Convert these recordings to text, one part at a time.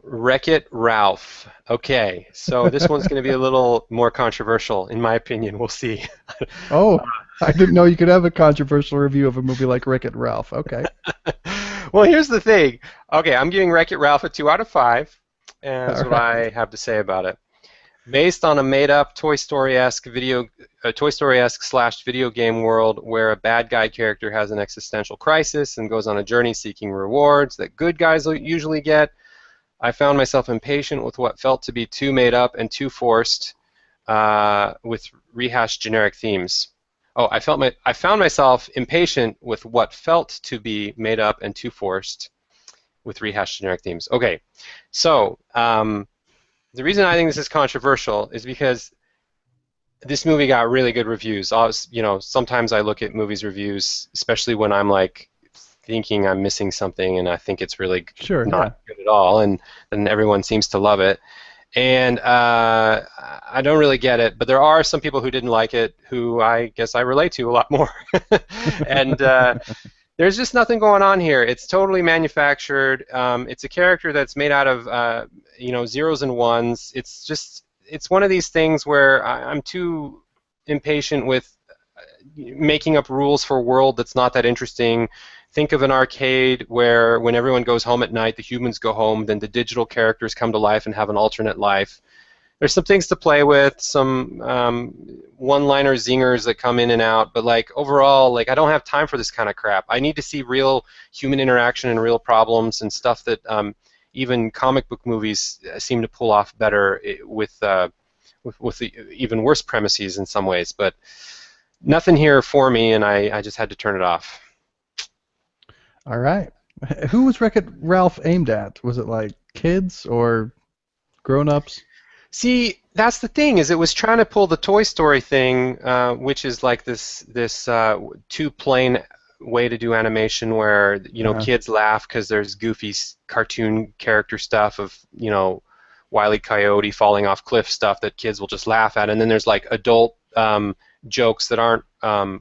Wreck-It Ralph. Okay, so this one's going to be a little more controversial, in my opinion. We'll see. Oh, I didn't know you could have a controversial review of a movie like Wreck-It Ralph. Okay. Well, here's the thing. Okay, I'm giving Wreck-It Ralph a 2 out of 5, and that's All what right. I have to say about it. Based on a made-up Toy Story-esque slash video game world where a bad guy character has an existential crisis and goes on a journey seeking rewards that good guys usually get, I found myself impatient with what felt to be too made up and too forced, with rehashed generic themes. Oh, I found myself impatient with what felt to be made up and too forced with rehashed generic themes. Okay, so the reason I think this is controversial is because this movie got really good reviews. Sometimes I look at movies reviews, especially when I'm like thinking I'm missing something and I think it's really Sure, not yeah. good at all, and then everyone seems to love it. And I don't really get it, but there are some people who didn't like it who I guess I relate to a lot more. And there's just nothing going on here. It's totally manufactured. It's a character that's made out of zeros and ones. It's one of these things where I'm too impatient with making up rules for a world that's not that interesting. Think of an arcade where when everyone goes home at night, the humans go home, then the digital characters come to life and have an alternate life. There's some things to play with, some one-liner zingers that come in and out, but like overall, like I don't have time for this kind of crap. I need to see real human interaction and real problems and stuff that even comic book movies seem to pull off better with the even worse premises in some ways. But nothing here for me, and I just had to turn it off. All right. Who was Wreck-It Ralph aimed at? Was it like kids or grown-ups? See, that's the thing is it was trying to pull the Toy Story thing, which is like this too plain way to do animation where Uh-huh. kids laugh because there's goofy cartoon character stuff of Wile E. Coyote falling off cliff stuff that kids will just laugh at, and then there's like adult jokes that aren't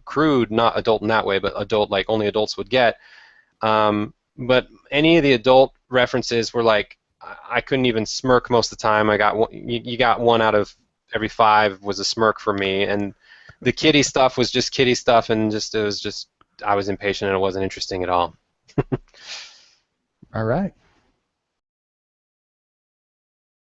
crude, not adult in that way, but adult like only adults would get. But any of the adult references were like I couldn't even smirk most of the time. I got one, you got one out of every five was a smirk for me, and the kiddie stuff was just kiddie stuff, and just it was just I was impatient and it wasn't interesting at all. All right.